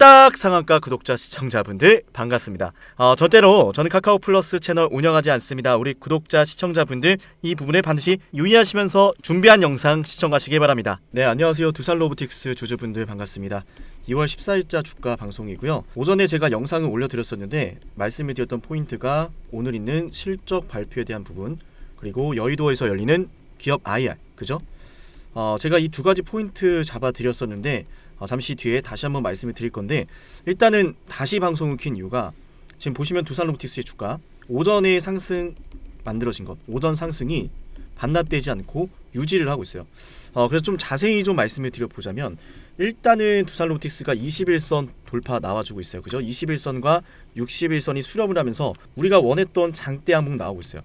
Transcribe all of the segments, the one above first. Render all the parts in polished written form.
뚝딱 상한가 구독자 시청자분들 반갑습니다. 절대로 저는 카카오 플러스 채널 운영하지 않습니다. 우리 구독자 시청자분들 이 부분에 반드시 유의하시면서 준비한 영상 시청하시기 바랍니다. 네, 안녕하세요. 두산로보틱스 주주분들 반갑습니다. 2월 14일자 주가 방송이고요. 오전에 제가 영상을 올려드렸었는데 말씀을 드렸던 포인트가 오늘 있는 실적 발표에 대한 부분, 그리고 여의도에서 열리는 기업 IR, 그죠? 제가 이 두 가지 포인트 잡아드렸었는데 잠시 뒤에 다시 한번 말씀을 드릴 건데, 일단은 다시 방송을 킨 이유가 지금 보시면 두산로보틱스의 주가 오전에 상승 만들어진 것, 오전 상승이 반납되지 않고 유지를 하고 있어요. 그래서 좀 자세히 좀 말씀을 드려보자면, 일단은 두산로보틱스가 21선 돌파 나와주고 있어요. 그죠? 21선과 61선이 수렴을 하면서 우리가 원했던 장대 항목 나오고 있어요.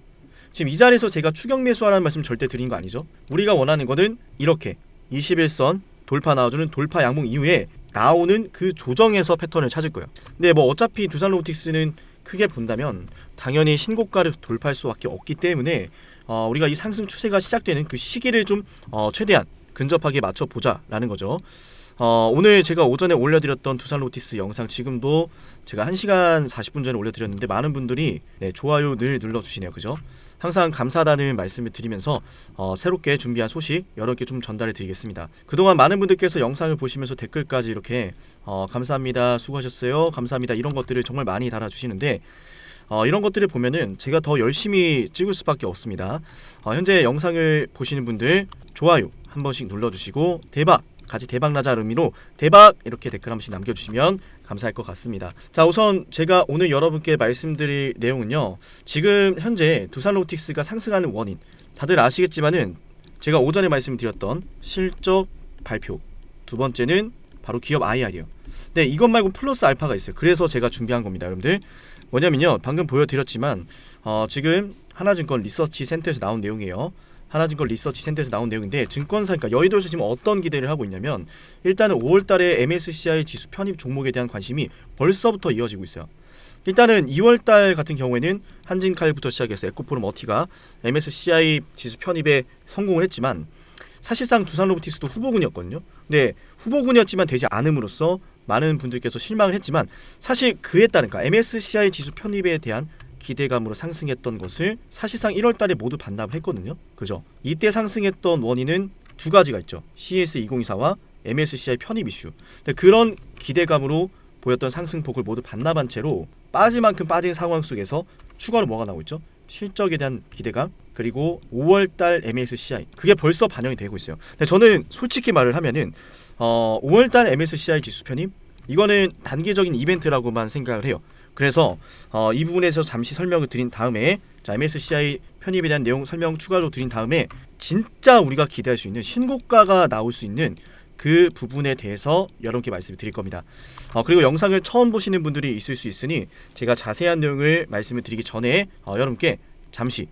지금 이 자리에서 제가 추격 매수하라는 말씀 절대 드린 거 아니죠? 우리가 원하는 거는 이렇게 21선 돌파 나와주는 돌파 양봉 이후에 나오는 그 조정에서 패턴을 찾을 거예요. 근데 뭐 어차피 두산로보틱스는 크게 본다면 당연히 신고가를 돌파할 수밖에 없기 때문에 우리가 이 상승 추세가 시작되는 그 시기를 좀 최대한 근접하게 맞춰보자 라는 거죠. 오늘 제가 오전에 올려드렸던 두산로보틱스 영상, 지금도 제가 1시간 40분 전에 올려드렸는데 많은 분들이 좋아요 늘 눌러주시네요. 그죠? 항상 감사하다는 말씀을 드리면서 새롭게 준비한 소식 여러 개 좀 전달해 드리겠습니다. 그동안 많은 분들께서 영상을 보시면서 댓글까지 이렇게 감사합니다, 수고하셨어요, 감사합니다, 이런 것들을 정말 많이 달아주시는데 이런 것들을 보면은 제가 더 열심히 찍을 수밖에 없습니다. 현재 영상을 보시는 분들 좋아요 한 번씩 눌러주시고 같이 대박 나자 의미로 대박 이렇게 댓글 한 번씩 남겨주시면 감사할 것 같습니다. 자, 우선 제가 오늘 여러분께 말씀드릴 내용은요, 지금 현재 두산로보틱스가 상승하는 원인, 다들 아시겠지만은 제가 오전에 말씀드렸던 실적 발표, 두 번째는 바로 기업 IR이에요. 네, 이것 말고 플러스 알파가 있어요. 그래서 제가 준비한 겁니다. 여러분들 뭐냐면요, 방금 보여드렸지만 지금 하나증권 리서치 센터에서 나온 내용이에요. 하나증권 리서치 센터에서 나온 내용인데, 증권사, 그러니까 여의도에서 지금 어떤 기대를 하고 있냐면, 일단은 5월달에 MSCI 지수 편입 종목에 대한 관심이 벌써부터 이어지고 있어요. 일단은 2월달 같은 경우에는 한진칼부터 시작해서 에코프로 머티가 MSCI 지수 편입에 성공을 했지만, 사실상 두산로보틱스도 후보군이었거든요. 근데 후보군이었지만 되지 않음으로써 많은 분들께서 실망을 했지만, 사실 그에 따른, 그러니까 MSCI 지수 편입에 대한 기대감으로 상승했던 것을 사실상 1월달에 모두 반납을 했거든요. 그죠? 이때 상승했던 원인은 두 가지가 있죠. CS2024와 MSCI 편입 이슈. 그런 기대감으로 보였던 상승폭을 모두 반납한 채로 빠질 만큼 빠진 상황 속에서 추가로 뭐가 나오고 있죠? 실적에 대한 기대감, 그리고 5월달 MSCI, 그게 벌써 반영이 되고 있어요. 근데 저는 솔직히 말을 하면은 5월달 MSCI 지수 편입, 이거는 단기적인 이벤트라고만 생각을 해요. 그래서 이 부분에서 잠시 설명을 드린 다음에, 자, MSCI 편입에 대한 내용 설명 추가로 드린 다음에 진짜 우리가 기대할 수 있는 신고가가 나올 수 있는 그 부분에 대해서 여러분께 말씀을 드릴 겁니다. 그리고 영상을 처음 보시는 분들이 있을 수 있으니 제가 자세한 내용을 말씀을 드리기 전에 여러분께 잠시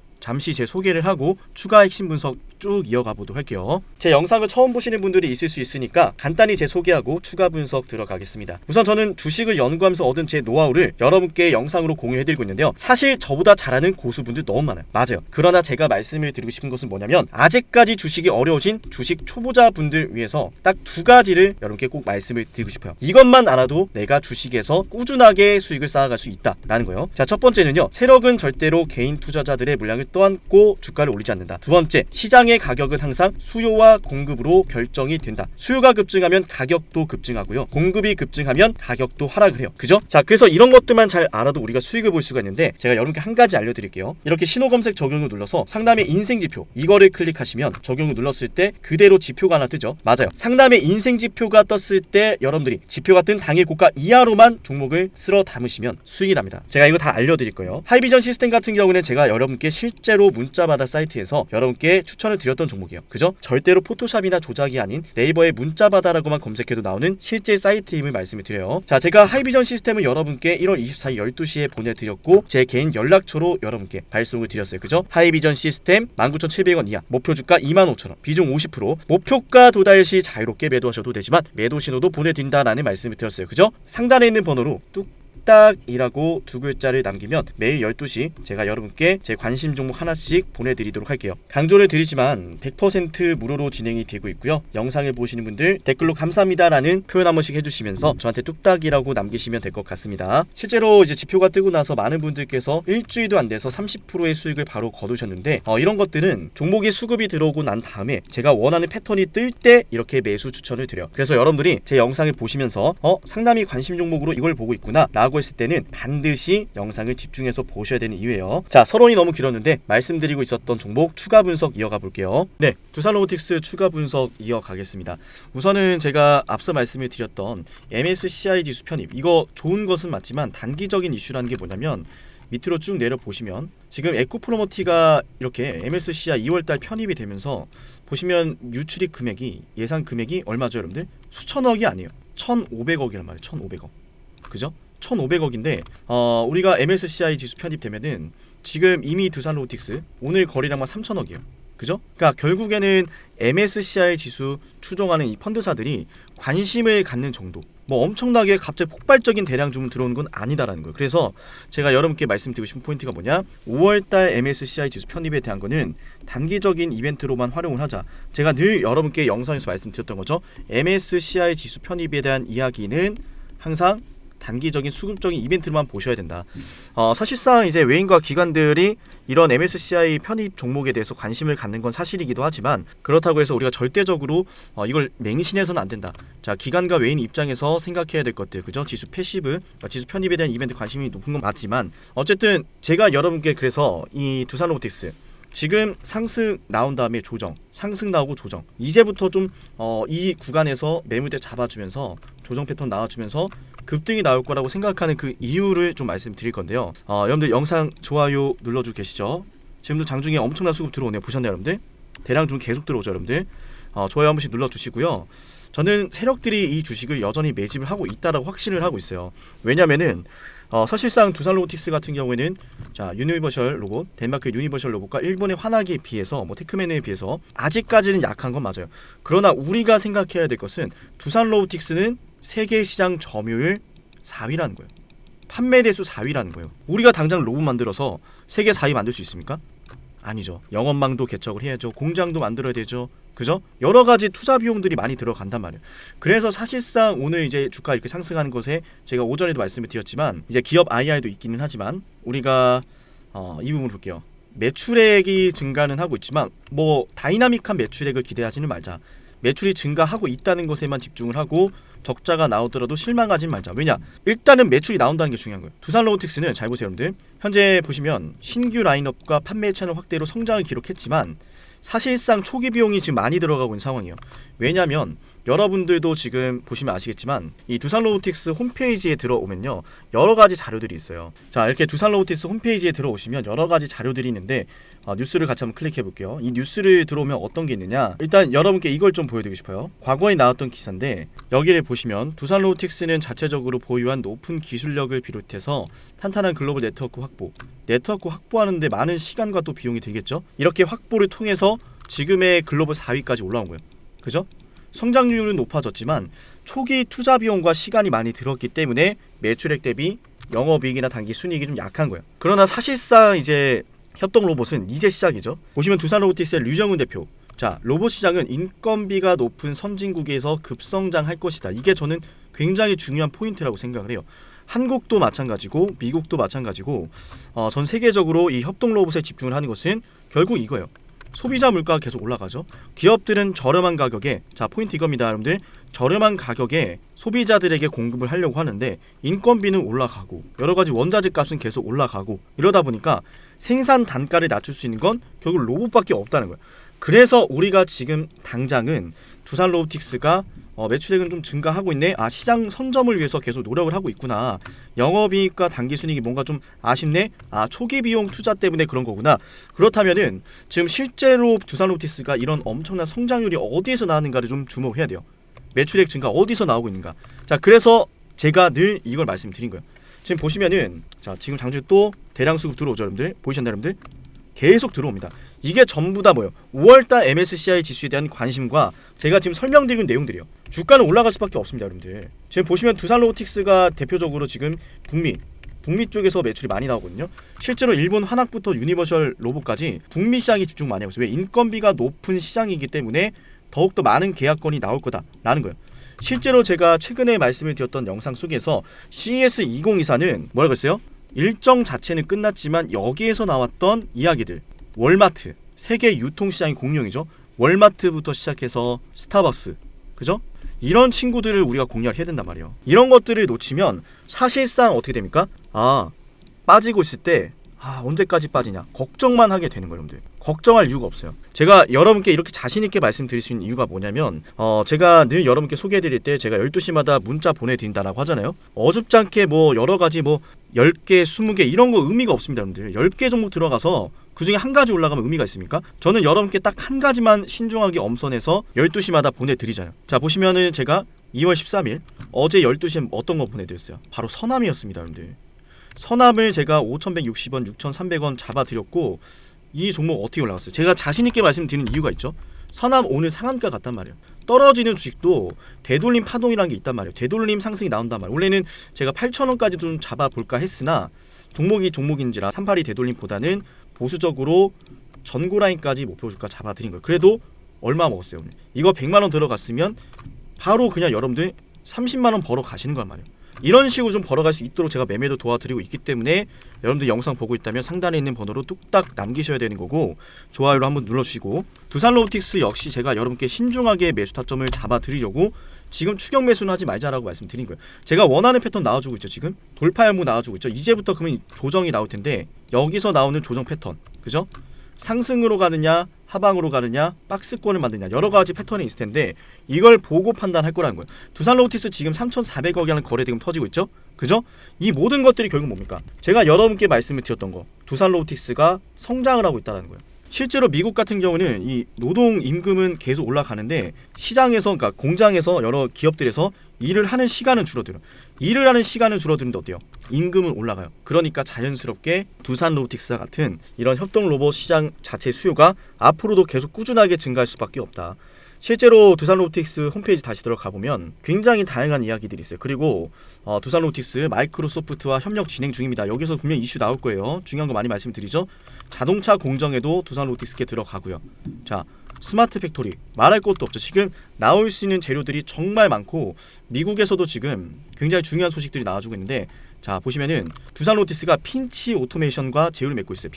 제 소개를 하고 추가 핵심 분석 쭉 이어가 보도록 할게요. 제 영상을 처음 보시는 분들이 있을 수 있으니까 간단히 제 소개하고 추가 분석 들어가겠습니다. 우선 저는 주식을 연구하면서 얻은 제 노하우를 여러분께 영상으로 공유해드리고 있는데요, 사실 저보다 잘하는 고수분들 너무 많아요. 맞아요. 그러나 제가 말씀을 드리고 싶은 것은 뭐냐면, 아직까지 주식이 어려우신 주식 초보자분들 위해서 딱 두 가지를 여러분께 꼭 말씀을 드리고 싶어요. 이것만 알아도 내가 주식에서 꾸준하게 수익을 쌓아갈 수 있다라는 거예요. 자, 첫 번째는요, 세력은 절대로 개인 투자자들의 물량을 떠안고 주가를 올리지 않는다. 두 번째, 시장의 가격은 항상 수요와 공급으로 결정이 된다. 수요가 급증하면 가격도 급증하고요, 공급이 급증하면 가격도 하락을 해요. 그죠? 자, 그래서 이런 것들만 잘 알아도 우리가 수익을 볼 수가 있는데, 제가 여러분께 한 가지 알려드릴게요. 이렇게 신호 검색 적용을 눌러서 상담의 인생 지표, 이거를 클릭하시면 적용을 눌렀을 때 그대로 지표가 하나 뜨죠. 맞아요. 상담의 인생 지표가 떴을 때 여러분들이 지표가 뜬 당일 고가 이하로만 종목을 쓸어 담으시면 수익이 납니다. 제가 이거 다 알려드릴 거예요. 하이비전 시스템 같은 경우는 제가 여러분께 실제로 문자바다 사이트에서 여러분께 추천을 드렸던 종목이에요. 그죠? 절대로 포토샵이나 조작이 아닌 네이버에 문자바다라고만 검색해도 나오는 실제 사이트임을 말씀을 드려요. 자, 제가 하이비전 시스템을 여러분께 1월 24일 12시에 보내드렸고, 제 개인 연락처로 여러분께 발송을 드렸어요. 그죠? 하이비전 시스템 19,700원 이하, 목표주가 25,000원, 비중 50%, 목표가 도달 시 자유롭게 매도하셔도 되지만 매도 신호도 보내드린다라는 말씀을 드렸어요. 그죠? 상단에 있는 번호로 뚝 뚝딱이라고 두 글자를 남기면 매일 12시 제가 여러분께 제 관심 종목 하나씩 보내드리도록 할게요. 강조를 드리지만 100% 무료로 진행이 되고 있고요. 영상을 보시는 분들 댓글로 감사합니다라는 표현 한 번씩 해주시면서 저한테 뚝딱이라고 남기시면 될 것 같습니다. 실제로 이제 지표가 뜨고 나서 많은 분들께서 일주일도 안 돼서 30%의 수익을 바로 거두셨는데 이런 것들은 종목이 수급이 들어오고 난 다음에 제가 원하는 패턴이 뜰 때 이렇게 매수 추천을 드려요. 그래서 여러분들이 제 영상을 보시면서 상담이 관심 종목으로 이걸 보고 있구나 라고 했을 때는 반드시 영상을 집중해서 보셔야 되는 이유예요. 자, 서론이 너무 길었는데 말씀드리고 있었던 종목 추가 분석 이어가 볼게요. 네, 두산로보틱스 추가 분석 이어가겠습니다. 우선은 제가 앞서 말씀을 드렸던 MSCI 지수 편입, 이거 좋은 것은 맞지만 단기적인 이슈라는 게 뭐냐면 밑으로 쭉 내려보시면 지금 에코프로머티가 이렇게 MSCI 2월달 편입이 되면서 보시면 유출입 금액이 예상 금액이 얼마죠 여러분들? 수천억이 아니에요. 1,500억이란 말이에요. 1,500억. 그죠? 1,500억인데 우리가 MSCI 지수 편입되면은 지금 이미 두산로보틱스 오늘 거래량만 3천억이에요. 그죠? 그러니까 결국에는 MSCI 지수 추종하는 이 펀드사들이 관심을 갖는 정도, 뭐 엄청나게 갑자기 폭발적인 대량 주문 들어오는 건 아니다라는 거예요. 그래서 제가 여러분께 말씀드리고 싶은 포인트가 뭐냐, 5월달 MSCI 지수 편입에 대한 거는 단기적인 이벤트로만 활용을 하자. 제가 늘 여러분께 영상에서 말씀드렸던 거죠. MSCI 지수 편입에 대한 이야기는 항상 단기적인 수급적인 이벤트로만 보셔야 된다. 사실상 이제 외인과 기관들이 이런 MSCI 편입 종목에 대해서 관심을 갖는 건 사실이기도 하지만 그렇다고 해서 우리가 절대적으로 이걸 맹신해서는 안 된다. 자, 기관과 외인 입장에서 생각해야 될 것들, 그죠? 지수 패시브, 지수 편입에 대한 이벤트 관심이 높은 건 맞지만 어쨌든 제가 여러분께 그래서 이 두산로보틱스 지금 상승 나온 다음에 조정, 상승 나오고 조정, 이제부터 좀 이 구간에서 매물대 잡아주면서 조정 패턴 나와주면서 급등이 나올 거라고 생각하는 그 이유를 좀 말씀드릴 건데요. 여러분들 영상 좋아요 눌러주고 계시죠? 지금도 장중에 엄청난 수급 들어오네요. 보셨나요 여러분들? 대량 좀 계속 들어오죠 여러분들? 좋아요 한 번씩 눌러주시고요. 저는 세력들이 이 주식을 여전히 매집을 하고 있다라고 확신을 하고 있어요. 왜냐면은 사실상 두산로보틱스 같은 경우에는 자, 유니버셜 로봇, 덴마크 유니버셜 로봇과 일본의 화나기에 비해서 테크맨에 비해서 아직까지는 약한 건 맞아요. 그러나 우리가 생각해야 될 것은 두산로보틱스는 세계 시장 점유율 4위라는 거예요. 판매 대수 4위라는 거예요. 우리가 당장 로봇 만들어서 세계 4위 만들 수 있습니까? 아니죠. 영업망도 개척을 해야죠. 공장도 만들어야 되죠. 그죠? 여러 가지 투자 비용들이 많이 들어간단 말이에요. 그래서 사실상 오늘 이제 주가 이렇게 상승하는 것에 제가 오전에도 말씀을 드렸지만 이제 기업 IR도 있기는 하지만 우리가 이 부분을 볼게요. 매출액이 증가는 하고 있지만 뭐 다이나믹한 매출액을 기대하지는 말자. 매출이 증가하고 있다는 것에만 집중을 하고 적자가 나오더라도 실망하지 말자. 왜냐? 일단은 매출이 나온다는 게 중요한 거예요. 두산로보틱스는 잘 보세요 여러분들. 현재 보시면 신규 라인업과 판매 채널 확대로 성장을 기록했지만 사실상 초기 비용이 지금 많이 들어가고 있는 상황이에요. 왜냐면 여러분들도 지금 보시면 아시겠지만 이 두산로보틱스 홈페이지에 들어오면요 여러 가지 자료들이 있어요. 자, 이렇게 두산로보틱스 홈페이지에 들어오시면 여러 가지 자료들이 있는데 뉴스를 같이 한번 클릭해 볼게요. 이 뉴스를 들어오면 어떤 게 있느냐, 일단 여러분께 이걸 좀 보여드리고 싶어요. 과거에 나왔던 기사인데 여기를 보시면 두산로보틱스는 자체적으로 보유한 높은 기술력을 비롯해서 탄탄한 글로벌 네트워크 확보하는데 많은 시간과 또 비용이 들겠죠. 이렇게 확보를 통해서 지금의 글로벌 4위까지 올라온 거예요. 그죠? 성장률은 높아졌지만 초기 투자 비용과 시간이 많이 들었기 때문에 매출액 대비 영업이익이나 단기 순이익이 좀 약한 거예요. 그러나 사실상 이제 협동 로봇은 이제 시작이죠. 보시면 두산로보틱스의 류정훈 대표, 자, 로봇 시장은 인건비가 높은 선진국에서 급성장할 것이다. 이게 저는 굉장히 중요한 포인트라고 생각을 해요. 한국도 마찬가지고 미국도 마찬가지고 전 세계적으로 이 협동 로봇에 집중을 하는 것은 결국 이거예요. 소비자 물가가 계속 올라가죠. 기업들은 저렴한 가격에, 자, 포인트 이겁니다 여러분들, 저렴한 가격에 소비자들에게 공급을 하려고 하는데 인건비는 올라가고 여러가지 원자재 값은 계속 올라가고 이러다 보니까 생산 단가를 낮출 수 있는 건 결국 로봇밖에 없다는 거예요. 그래서 우리가 지금 당장은 두산로보틱스가 매출액은 좀 증가하고 있네, 시장 선점을 위해서 계속 노력을 하고 있구나, 영업이익과 단기순이익이 뭔가 좀 아쉽네, 초기 비용 투자 때문에 그런 거구나. 그렇다면은 지금 실제로 두산로보틱스가 이런 엄청난 성장률이 어디에서 나왔는가를 좀 주목을 해야 돼요. 매출액 증가 어디서 나오고 있는가. 자, 그래서 제가 늘 이걸 말씀드린 거예요. 지금 보시면은 자, 지금 장주 또 대량 수급 들어오죠 여러분들. 보이셨나요 여러분들? 계속 들어옵니다. 이게 전부 다 뭐예요? 5월달 MSCI 지수에 대한 관심과 제가 지금 설명드린 내용들이에요. 주가는 올라갈 수밖에 없습니다, 여러분들. 지금 보시면 두산로보틱스가 대표적으로 지금 북미 쪽에서 매출이 많이 나오거든요. 실제로 일본 환학부터 유니버셜 로봇까지 북미 시장에 집중 많이 하고 있어요. 왜? 인건비가 높은 시장이기 때문에 더욱더 많은 계약건이 나올 거다라는 거예요. 실제로 제가 최근에 말씀을 드렸던 영상 속에서 CES 2024는 뭐라고 했어요? 일정 자체는 끝났지만 여기에서 나왔던 이야기들, 월마트, 세계 유통시장의 공룡이죠. 월마트부터 시작해서 스타벅스, 그죠? 이런 친구들을 우리가 공략을 해야 된단 말이에요. 이런 것들을 놓치면 사실상 어떻게 됩니까? 빠지고 있을 때 언제까지 빠지냐 걱정만 하게 되는 거예요, 여러분들. 걱정할 이유가 없어요. 제가 여러분께 이렇게 자신있게 말씀드릴 수 있는 이유가 뭐냐면 제가 늘 여러분께 소개해드릴 때 제가 12시마다 문자 보내드린다라고 하잖아요. 어줍잖게 뭐 여러가지 뭐 10개, 20개 이런 거 의미가 없습니다, 여러분들. 10개 종목 들어가서 그 중에 한 가지 올라가면 의미가 있습니까? 저는 여러분께 딱 한 가지만 신중하게 엄선해서 12시마다 보내드리잖아요. 자, 보시면은 제가 2월 13일 어제 12시에 어떤 거 보내드렸어요? 바로 서남이었습니다, 여러분들. 서남을 제가 5,160원, 6,300원 잡아드렸고 이 종목 어떻게 올라갔어요? 제가 자신있게 말씀드리는 이유가 있죠. 서남 오늘 상한가 같단 말이에요. 떨어지는 주식도 되돌림 파동이라는 게 있단 말이에요. 되돌림 상승이 나온단 말이에요. 원래는 제가 8,000원까지 좀 잡아볼까 했으나 종목이 종목인지라 382 되돌림보다는 보수적으로 전고라인까지 목표 주가 잡아드린 거예요. 그래도 얼마 먹었어요, 오늘? 이거 100만원 들어갔으면 바로 그냥 여러분들 30만원 벌어 가시는 거란 말이에요. 이런 식으로 좀 벌어갈 수 있도록 제가 매매도 도와드리고 있기 때문에 여러분들 영상 보고 있다면 상단에 있는 번호로 뚝딱 남기셔야 되는 거고, 좋아요로 한번 눌러주시고, 두산로보틱스 역시 제가 여러분께 신중하게 매수 타점을 잡아드리려고 지금 추격 매수는 하지 말자라고 말씀드린 거예요. 제가 원하는 패턴 나와주고 있죠. 지금 돌파 현무 나와주고 있죠. 이제부터 그러면 조정이 나올 텐데 여기서 나오는 조정 패턴, 그죠? 상승으로 가느냐 하방으로 가느냐 박스권을 만드냐 여러 가지 패턴이 있을 텐데 이걸 보고 판단할 거라는 거예요. 두산로보틱스 지금 3,400억이라는 거래 대금 터지고 있죠, 그죠? 이 모든 것들이 결국 뭡니까? 제가 여러분께 말씀을 드렸던 거, 두산로보틱스가 성장을 하고 있다는 거예요. 실제로 미국 같은 경우는 이 노동 임금은 계속 올라가는데 시장에서, 그러니까 공장에서 여러 기업들에서 일을 하는 시간은 줄어들어요. 일을 하는 시간은 줄어드는데 어때요? 임금은 올라가요. 그러니까 자연스럽게 두산로보틱스와 같은 이런 협동 로봇 시장 자체 수요가 앞으로도 계속 꾸준하게 증가할 수밖에 없다. 실제로 두산로보틱스 홈페이지 다시 들어가 보면 굉장히 다양한 이야기들이 있어요. 그리고 두산로보틱스 마이크로소프트와 협력 진행 중입니다. 여기서 분명 이슈 나올 거예요. 중요한 거 많이 말씀드리죠. 자동차 공정에도 두산로보틱스에 들어가고요. 자, 스마트 팩토리 말할 것도 없죠. 지금 나올 수 있는 재료들이 정말 많고 미국에서도 지금 굉장히 중요한 소식들이 나와주고 있는데, 자 보시면은 두산로보틱스가 핀치 오토메이션과 제휴를 맺고 있어요.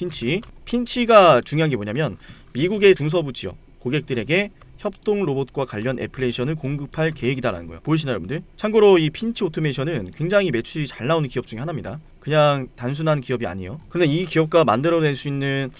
핀치가 중요한 게 뭐냐면 미국의 중서부 지역 고객들에게 협동 로봇과 관련 애플리케이션을 공급할 계획이다라는 거예요. 보이시나요, 여러분들? 참고로 이 핀치 오토메이션은 굉장히 매출이 잘 나오는 기업 중에 하나입니다. 그냥 단순한 기업이 아니에요. 그런데 이 기업과 만들어낼 수 있는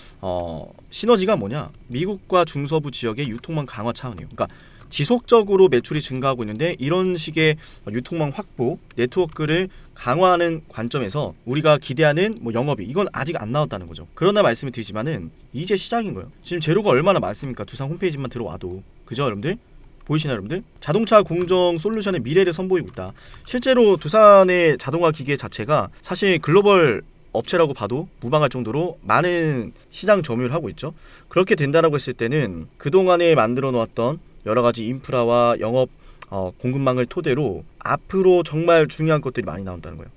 시너지가 뭐냐? 미국과 중서부 지역의 유통망 강화 차원이에요. 그러니까 지속적으로 매출이 증가하고 있는데 이런 식의 유통망 확보, 네트워크를 강화하는 관점에서 우리가 기대하는 영업이익, 이건 아직 안 나왔다는 거죠. 그러나 말씀을 드리지만은 이제 시작인 거예요. 지금 재료가 얼마나 많습니까? 두산 홈페이지만 들어와도. 그죠, 여러분들? 보이시나요, 여러분들? 자동차 공정 솔루션의 미래를 선보이고 있다. 실제로 두산의 자동화 기계 자체가 사실 글로벌 업체라고 봐도 무방할 정도로 많은 시장 점유를 하고 있죠. 그렇게 된다라고 했을 때는 그동안에 만들어 놓았던 여러 가지 인프라와 영업 공급망을 토대로 앞으로 정말 중요한 것들이 많이 나온다는 거예요.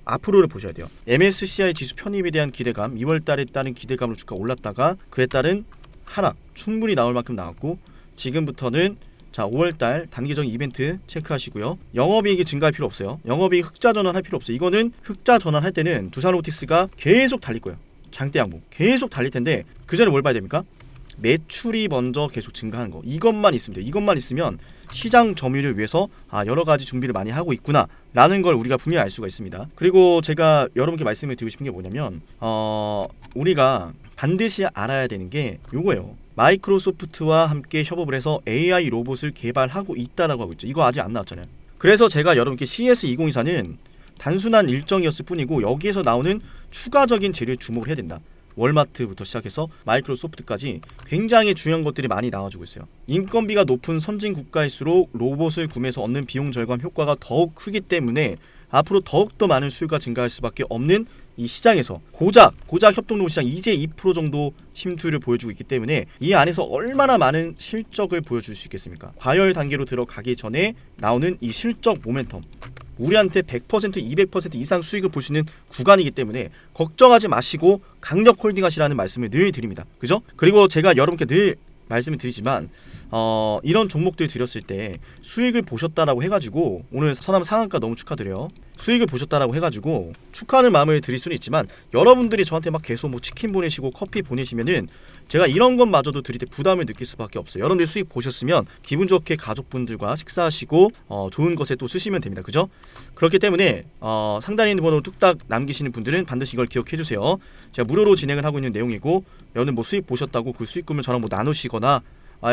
앞으로를 보셔야 돼요. MSCI 지수 편입에 대한 기대감, 2월달에 따른 기대감으로 주가 올랐다가 그에 따른 하락 충분히 나올 만큼 나왔고, 지금부터는 자 5월달 단기적인 이벤트 체크하시고요. 영업이익이 증가할 필요 없어요. 영업이익 흑자 전환할 필요 없어요. 이거는 흑자 전환할 때는 두산로보틱스가 계속 달릴 거예요. 장대 양봉 계속 달릴 텐데 그 전에 뭘 봐야 됩니까? 매출이 먼저 계속 증가하는 거, 이것만 있으면 돼요. 이것만 있으면 시장 점유율을 위해서 여러 가지 준비를 많이 하고 있구나 라는 걸 우리가 분명히 알 수가 있습니다. 그리고 제가 여러분께 말씀을 드리고 싶은 게 뭐냐면 우리가 반드시 알아야 되는 게 요거예요. 마이크로소프트와 함께 협업을 해서 AI 로봇을 개발하고 있다라고 하고 있죠. 이거 아직 안 나왔잖아요. 그래서 제가 여러분께 CES 2024는 단순한 일정이었을 뿐이고 여기에서 나오는 추가적인 재료에 주목을 해야 된다. 월마트부터 시작해서 마이크로소프트까지 굉장히 중요한 것들이 많이 나와주고 있어요. 인건비가 높은 선진 국가일수록 로봇을 구매해서 얻는 비용 절감 효과가 더욱 크기 때문에 앞으로 더욱더 많은 수요가 증가할 수밖에 없는 이 시장에서 고작 협동농구 시장 이제 2% 정도 침투를 보여주고 있기 때문에 이 안에서 얼마나 많은 실적을 보여줄 수 있겠습니까? 과열 단계로 들어가기 전에 나오는 이 실적 모멘텀, 우리한테 100%, 200% 이상 수익을 볼 수 있는 구간이기 때문에 걱정하지 마시고 강력 홀딩하시라는 말씀을 늘 드립니다. 그죠? 그리고 제가 여러분께 늘 말씀을 드리지만 이런 종목들 드렸을 때 수익을 보셨다라고 해가지고 오늘 서남 상한가 너무 축하드려요. 수익을 보셨다라고 해가지고 축하하는 마음을 드릴 수는 있지만 여러분들이 저한테 막 계속 뭐 치킨 보내시고 커피 보내시면은 제가 이런 것마저도 드릴 때 부담을 느낄 수밖에 없어요. 여러분들 수익 보셨으면 기분 좋게 가족분들과 식사하시고 좋은 것에 또 쓰시면 됩니다. 그죠? 그렇기 때문에 상단에 있는 번호를 뚝딱 남기시는 분들은 반드시 이걸 기억해 주세요. 제가 무료로 진행을 하고 있는 내용이고 여러분 뭐 수익 보셨다고 그 수익금을 저랑 뭐 나누시거나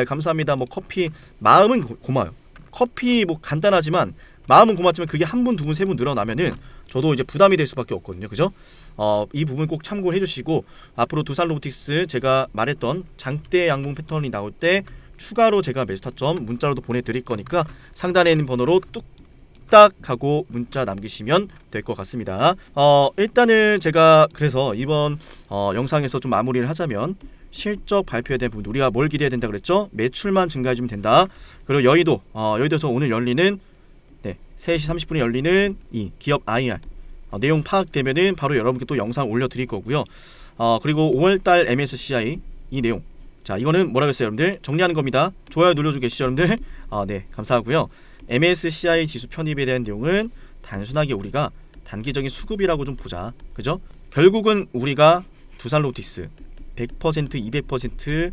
감사합니다 뭐 커피 마음은 고마워요. 커피 뭐 간단하지만 마음은 고맙지만 그게 한 분, 두 분, 세 분 늘어나면은 저도 이제 부담이 될 수밖에 없거든요. 그죠? 이 부분 꼭 참고를 해주시고 앞으로 두산로보틱스 제가 말했던 장대 양봉 패턴이 나올 때 추가로 제가 매수 타점 문자로도 보내드릴 거니까 상단에 있는 번호로 뚝딱 하고 문자 남기시면 될 것 같습니다. 일단은 제가 그래서 이번 영상에서 좀 마무리를 하자면 실적 발표에 대한 부분 우리가 뭘 기대해야 된다 그랬죠? 매출만 증가해주면 된다. 그리고 여의도에서 오늘 열리는 3시 30분에 열리는 이 기업 IR 내용 파악되면은 바로 여러분께 또 영상 올려드릴 거고요. 그리고 5월달 MSCI 이 내용, 자 이거는 뭐라고 했어요 여러분들? 정리하는 겁니다. 좋아요 눌러주고 계시죠 여러분들? 네 감사하고요. MSCI 지수 편입에 대한 내용은 단순하게 우리가 단기적인 수급이라고 좀 보자. 그죠? 결국은 우리가 두산로보틱스 100%, 200%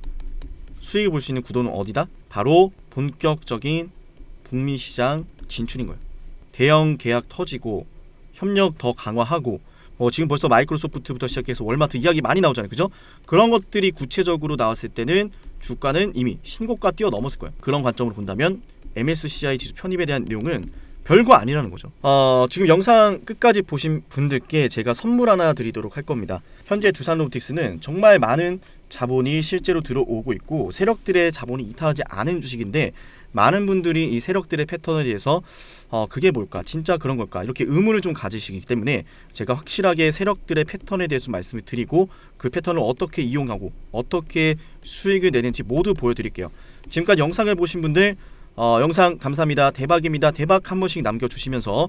수익을 볼 수 있는 구도는 어디다? 바로 본격적인 북미 시장 진출인 거예요. 대형 계약 터지고 협력 더 강화하고 지금 벌써 마이크로소프트부터 시작해서 월마트 이야기 많이 나오잖아요. 그죠? 그런 것들이 구체적으로 나왔을 때는 주가는 이미 신고가 뛰어넘었을 거예요. 그런 관점으로 본다면 MSCI 지수 편입에 대한 내용은 별거 아니라는 거죠. 지금 영상 끝까지 보신 분들께 제가 선물 하나 드리도록 할 겁니다. 현재 두산로보틱스는 정말 많은 자본이 실제로 들어오고 있고 세력들의 자본이 이탈하지 않은 주식인데 많은 분들이 이 세력들의 패턴에 대해서 그게 뭘까? 진짜 그런 걸까? 이렇게 의문을 좀 가지시기 때문에 제가 확실하게 세력들의 패턴에 대해서 말씀을 드리고 그 패턴을 어떻게 이용하고 어떻게 수익을 내는지 모두 보여드릴게요. 지금까지 영상을 보신 분들 영상 감사합니다. 대박입니다. 대박 한 번씩 남겨주시면서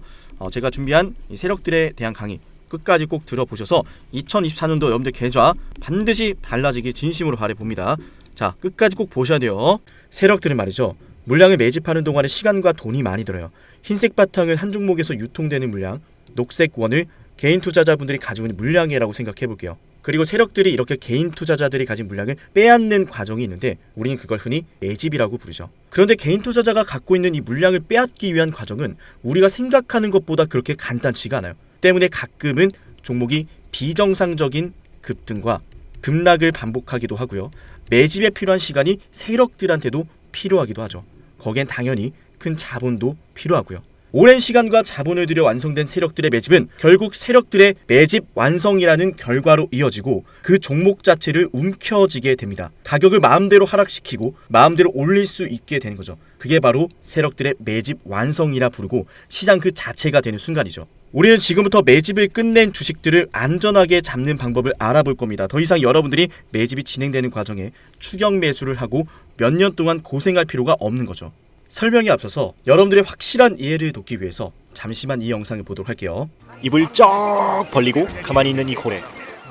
제가 준비한 이 세력들에 대한 강의 끝까지 꼭 들어보셔서 2024년도 여러분들 계좌 반드시 달라지기 진심으로 바라봅니다. 자 끝까지 꼭 보셔야 돼요. 세력들은 말이죠. 물량을 매집하는 동안에 시간과 돈이 많이 들어요. 흰색 바탕을 한 종목에서 유통되는 물량, 녹색 원을 개인 투자자분들이 가지고 있는 물량이라고 생각해 볼게요. 그리고 세력들이 이렇게 개인 투자자들이 가진 물량을 빼앗는 과정이 있는데 우리는 그걸 흔히 매집이라고 부르죠. 그런데 개인 투자자가 갖고 있는 이 물량을 빼앗기 위한 과정은 우리가 생각하는 것보다 그렇게 간단치가 않아요. 때문에 가끔은 종목이 비정상적인 급등과 급락을 반복하기도 하고요. 매집에 필요한 시간이 세력들한테도 필요하기도 하죠. 거기엔 당연히 큰 자본도 필요하고요. 오랜 시간과 자본을 들여 완성된 세력들의 매집은 결국 세력들의 매집 완성이라는 결과로 이어지고 그 종목 자체를 움켜쥐게 됩니다. 가격을 마음대로 하락시키고 마음대로 올릴 수 있게 되는 거죠. 그게 바로 세력들의 매집 완성이라 부르고 시장 그 자체가 되는 순간이죠. 우리는 지금부터 매집을 끝낸 주식들을 안전하게 잡는 방법을 알아볼 겁니다. 더 이상 여러분들이 매집이 진행되는 과정에 추격 매수를 하고 몇 년 동안 고생할 필요가 없는 거죠. 설명에 앞서서 여러분들의 확실한 이해를 돕기 위해서 잠시만 이 영상을 보도록 할게요. 입을 쩍 벌리고 가만히 있는 이 고래.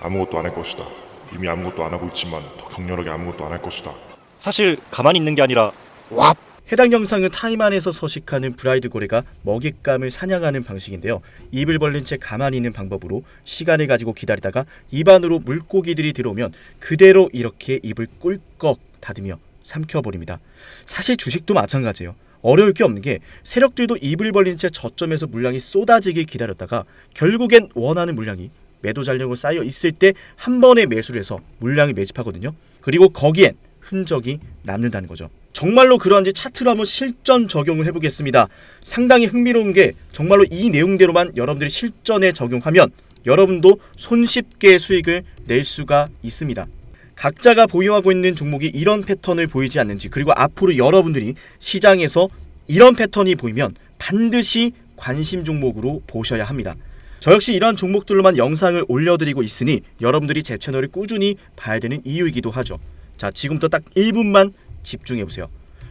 아무것도 안 할 것이다. 이미 아무것도 안 하고 있지만 더 강렬하게 아무것도 안 할 것이다. 사실 가만히 있는 게 아니라 왑! 해당 영상은 타임 안에서 서식하는 브라이드 고래가 먹잇감을 사냥하는 방식인데요. 입을 벌린 채 가만히 있는 방법으로 시간을 가지고 기다리다가 입 안으로 물고기들이 들어오면 그대로 이렇게 입을 꿀꺽 닫으며 삼켜버립니다. 사실 주식도 마찬가지예요. 어려울 게 없는 게 세력들도 입을 벌린 채 저점에서 물량이 쏟아지길 기다렸다가 결국엔 원하는 물량이 매도 잔량으로 쌓여 있을 때 한 번에 매수를 해서 물량을 매집하거든요. 그리고 거기엔 흔적이 남는다는 거죠. 정말로 그러한지 차트로 한번 실전 적용을 해보겠습니다. 상당히 흥미로운 게 정말로 이 내용대로만 여러분들이 실전에 적용하면 여러분도 손쉽게 수익을 낼 수가 있습니다. 각자가 보유하고 있는 종목이 이런 패턴을 보이지 않는지, 그리고 앞으로 여러분들이 시장에서 이런 패턴이 보이면 반드시 관심 종목으로 보셔야 합니다. 저 역시 이러한 종목들로만 영상을 올려드리고 있으니 여러분들이 제 채널을 꾸준히 봐야 되는 이유이기도 하죠. 자, 지금부터 딱 1분만 집중해보세요.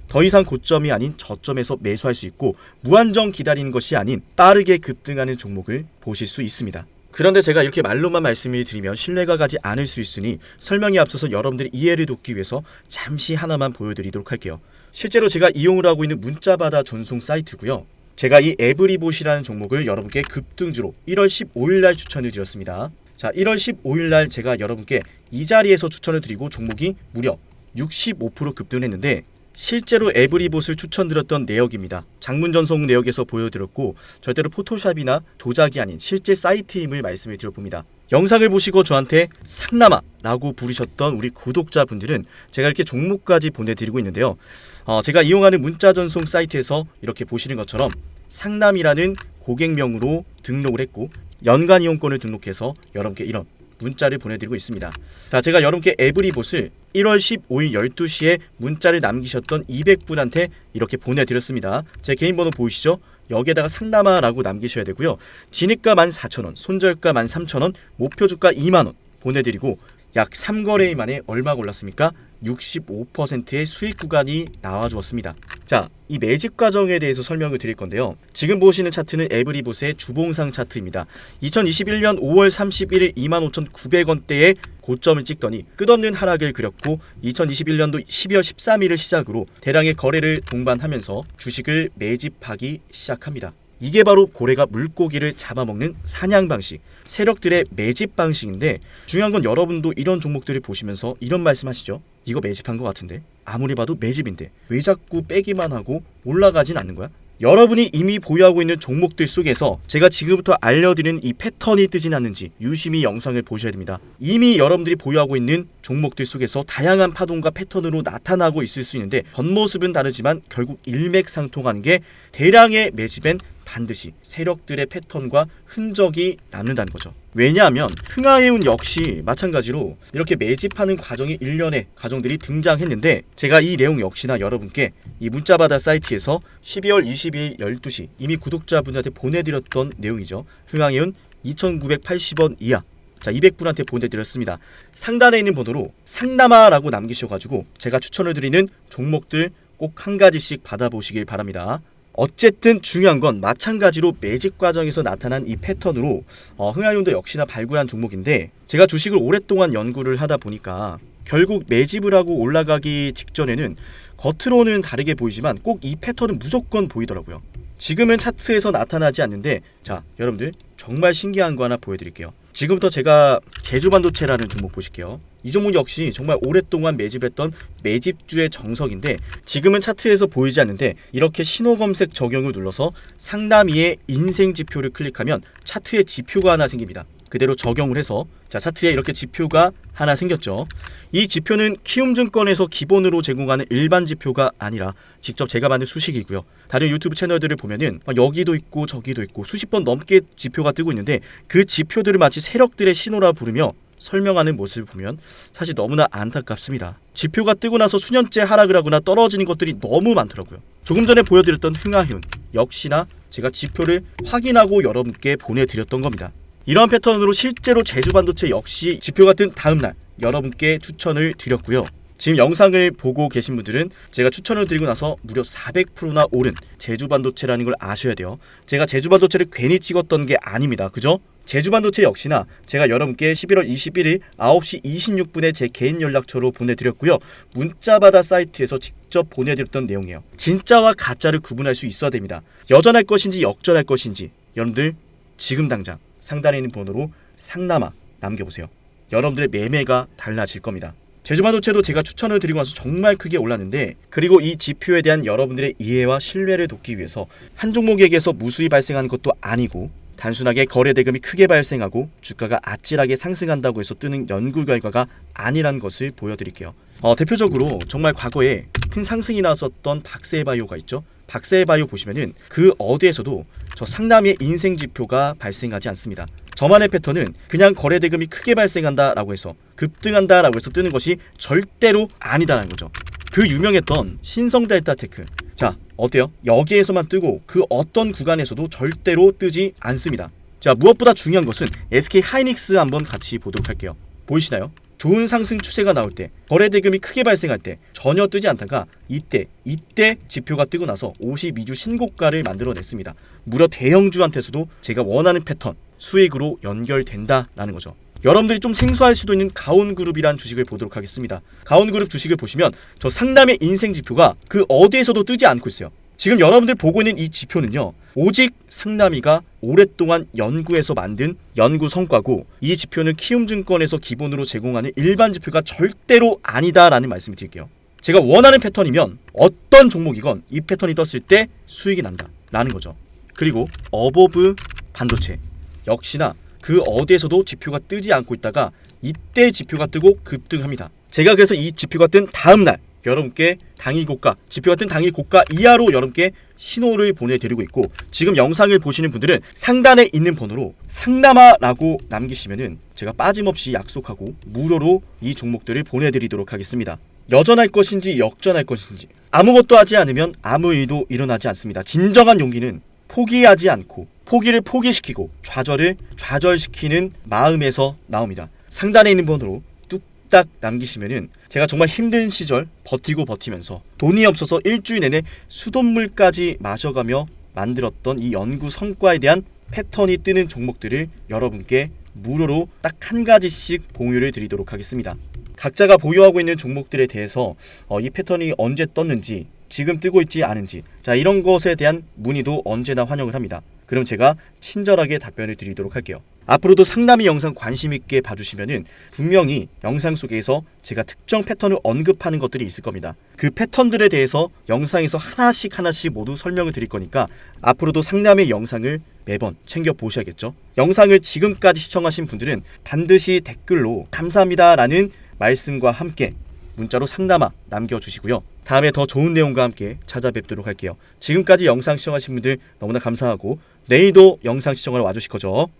더 이상 고점이 아닌 저점에서 매수할 수 있고 무한정 기다리는 것이 아닌 빠르게 급등하는 종목을 보실 수 있습니다. 그런데 제가 이렇게 말로만 말씀을 드리면 신뢰가 가지 않을 수 있으니 설명에 앞서서 여러분들의 이해를 돕기 위해서 잠시 하나만 보여드리도록 할게요. 실제로 제가 이용을 하고 있는 문자받아 전송 사이트고요. 제가 이 에브리봇이라는 종목을 여러분께 급등주로 1월 15일날 추천을 드렸습니다. 자, 1월 15일날 제가 여러분께 이 자리에서 추천을 드리고 종목이 무려 65% 급등했는데 실제로 에브리봇을 추천드렸던 내역입니다. 장문 전송 내역에서 보여드렸고 절대로 포토샵이나 조작이 아닌 실제 사이트임을 말씀을 드려봅니다. 영상을 보시고 저한테 상남아라고 부르셨던 우리 구독자분들은 제가 이렇게 종목까지 보내드리고 있는데요. 제가 이용하는 문자 전송 사이트에서 이렇게 보시는 것처럼 상남이라는 고객명으로 등록을 했고 연간 이용권을 등록해서 여러분께 이런 문자를 보내드리고 있습니다. 자, 제가 여러분께 에브리봇을 1월 15일 12시에 문자를 남기셨던 200분한테 이렇게 보내드렸습니다. 제 개인 번호 보이시죠? 여기에다가 상남아라고 남기셔야 되고요. 진입가 14,000원, 손절가 13,000원, 목표주가 2만원 보내드리고 약 3거래일 만에 얼마가 올랐습니까? 65%의 수익 구간이 나와주었습니다. 자, 이 매집 과정에 대해서 설명을 드릴 건데요. 지금 보시는 차트는 에브리봇의 주봉상 차트입니다. 2021년 5월 31일 25,900원대에 고점을 찍더니 끝없는 하락을 그렸고 2021년도 12월 13일을 시작으로 대량의 거래를 동반하면서 주식을 매집하기 시작합니다. 이게 바로 고래가 물고기를 잡아먹는 사냥 방식, 세력들의 매집 방식인데 중요한 건 여러분도 이런 종목들을 보시면서 이런 말씀하시죠. 이거 매집한 것 같은데? 아무리 봐도 매집인데 왜 자꾸 빼기만 하고 올라가진 않는 거야? 여러분이 이미 보유하고 있는 종목들 속에서 제가 지금부터 알려드리는 이 패턴이 뜨진 않는지 유심히 영상을 보셔야 됩니다. 이미 여러분들이 보유하고 있는 종목들 속에서 다양한 파동과 패턴으로 나타나고 있을 수 있는데 겉모습은 다르지만 결국 일맥상통하는 게 대량의 매집엔 반드시 세력들의 패턴과 흔적이 남는다는 거죠. 왜냐하면 흥하해운 역시 마찬가지로 이렇게 매집하는 과정이 일련의 과정들이 등장했는데 제가 이 내용 역시나 여러분께 이 문자받아 사이트에서 12월 22일 12시 이미 구독자분들한테 보내드렸던 내용이죠. 흥하해운 2,980원 이하, 자 200분한테 보내드렸습니다. 상단에 있는 번호로 상남아라고 남기셔가지고 제가 추천을 드리는 종목들 꼭 한 가지씩 받아보시길 바랍니다. 어쨌든 중요한 건 마찬가지로 매집 과정에서 나타난 이 패턴으로 흥하해운도 역시나 발굴한 종목인데 제가 주식을 오랫동안 연구를 하다 보니까 결국 매집을 하고 올라가기 직전에는 겉으로는 다르게 보이지만 꼭 이 패턴은 무조건 보이더라고요. 지금은 차트에서 나타나지 않는데 자 여러분들 정말 신기한 거 하나 보여드릴게요. 지금부터 제가 제주반도체라는 종목 보실게요. 이 종목 역시 정말 오랫동안 매집했던 매집주의 정석인데 지금은 차트에서 보이지 않는데 이렇게 신호검색 적용을 눌러서 상남이의 인생지표를 클릭하면 차트에 지표가 하나 생깁니다. 그대로 적용을 해서 자 차트에 이렇게 지표가 하나 생겼죠. 이 지표는 키움증권에서 기본으로 제공하는 일반 지표가 아니라 직접 제가 만든 수식이고요. 다른 유튜브 채널들을 보면은 여기도 있고 저기도 있고 수십 번 넘게 지표가 뜨고 있는데 그 지표들을 마치 세력들의 신호라 부르며 설명하는 모습을 보면 사실 너무나 안타깝습니다. 지표가 뜨고 나서 수년째 하락을 하거나 떨어지는 것들이 너무 많더라고요. 조금 전에 보여드렸던 흥하해운 역시나 제가 지표를 확인하고 여러분께 보내드렸던 겁니다. 이러한 패턴으로 실제로 제주반도체 역시 지표가 뜬 다음날 여러분께 추천을 드렸고요. 지금 영상을 보고 계신 분들은 제가 추천을 드리고 나서 무려 400%나 오른 제주반도체라는 걸 아셔야 돼요. 제가 제주반도체를 괜히 찍었던 게 아닙니다. 그죠? 제주반도체 역시나 제가 여러분께 11월 21일 9시 26분에 제 개인 연락처로 보내드렸고요. 문자받아 사이트에서 직접 보내드렸던 내용이에요. 진짜와 가짜를 구분할 수 있어야 됩니다. 여전할 것인지 역전할 것인지 여러분들 지금 당장 상단에 있는 번호로 상남아 남겨보세요. 여러분들의 매매가 달라질 겁니다. 제주반도체도 제가 추천을 드리고 나서 정말 크게 올랐는데 그리고 이 지표에 대한 여러분들의 이해와 신뢰를 돕기 위해서 한 종목에게서 무수히 발생하는 것도 아니고 단순하게 거래 대금이 크게 발생하고 주가가 아찔하게 상승한다고 해서 뜨는 연구 결과가 아니라는 것을 보여드릴게요. 대표적으로 정말 과거에 큰 상승이 나왔었던 박세바이오가 있죠. 박세바이오 보시면은 그 어디에서도 저 상남이의 인생 지표가 발생하지 않습니다. 저만의 패턴은 그냥 거래 대금이 크게 발생한다라고 해서 급등한다라고 해서 뜨는 것이 절대로 아니다라는 거죠. 그 유명했던 신성 델타 테크. 자, 어때요? 여기에서만 뜨고 그 어떤 구간에서도 절대로 뜨지 않습니다. 자, 무엇보다 중요한 것은 SK 하이닉스 한번 같이 보도록 할게요. 보이시나요? 좋은 상승 추세가 나올 때, 거래 대금이 크게 발생할 때 전혀 뜨지 않다가 이때 지표가 뜨고 나서 52주 신고가를 만들어냈습니다. 무려 대형주한테서도 제가 원하는 패턴, 수익으로 연결된다라는 거죠. 여러분들이 좀 생소할 수도 있는 가온그룹이란 주식을 보도록 하겠습니다. 가온그룹 주식을 보시면 저 상담의 인생 지표가 그 어디에서도 뜨지 않고 있어요. 지금 여러분들 보고 있는 이 지표는요, 오직 상남이가 오랫동안 연구해서 만든 연구 성과고, 이 지표는 키움증권에서 기본으로 제공하는 일반 지표가 절대로 아니다라는 말씀을 드릴게요. 제가 원하는 패턴이면 어떤 종목이건 이 패턴이 떴을 때 수익이 난다라는 거죠. 그리고 어버브 반도체 역시나 그 어디에서도 지표가 뜨지 않고 있다가 이때 지표가 뜨고 급등합니다. 제가 그래서 이 지표가 뜬 다음날 여러분께 당일 고가, 지표가 뜬 당일 고가 이하로 여러분께 신호를 보내드리고 있고, 지금 영상을 보시는 분들은 상단에 있는 번호로 상남아라고 남기시면은 제가 빠짐없이 약속하고 무료로 이 종목들을 보내드리도록 하겠습니다. 여전할 것인지 역전할 것인지 아무것도 하지 않으면 아무 일도 일어나지 않습니다. 진정한 용기는 포기하지 않고 포기를 포기시키고 좌절을 좌절시키는 마음에서 나옵니다. 상단에 있는 번호로 뚝딱 남기시면은 제가 정말 힘든 시절 버티면서 돈이 없어서 일주일 내내 수돗물까지 마셔가며 만들었던 이 연구 성과에 대한 패턴이 뜨는 종목들을 여러분께 무료로 딱 한 가지씩 공유를 드리도록 하겠습니다. 각자가 보유하고 있는 종목들에 대해서 이 패턴이 언제 떴는지, 지금 뜨고 있지 않은지, 자, 이런 것에 대한 문의도 언제나 환영을 합니다. 그럼 제가 친절하게 답변을 드리도록 할게요. 앞으로도 상담이 영상 관심 있게 봐주시면은 분명히 영상 속에서 제가 특정 패턴을 언급하는 것들이 있을 겁니다. 그 패턴들에 대해서 영상에서 하나씩 모두 설명을 드릴 거니까 앞으로도 상담의 영상을 매번 챙겨 보셔야겠죠. 영상을 지금까지 시청하신 분들은 반드시 댓글로 감사합니다라는 말씀과 함께 문자로 상담아 남겨주시고요. 다음에 더 좋은 내용과 함께 찾아뵙도록 할게요. 지금까지 영상 시청하신 분들 너무나 감사하고 내일도 영상 시청하러 와주실 거죠.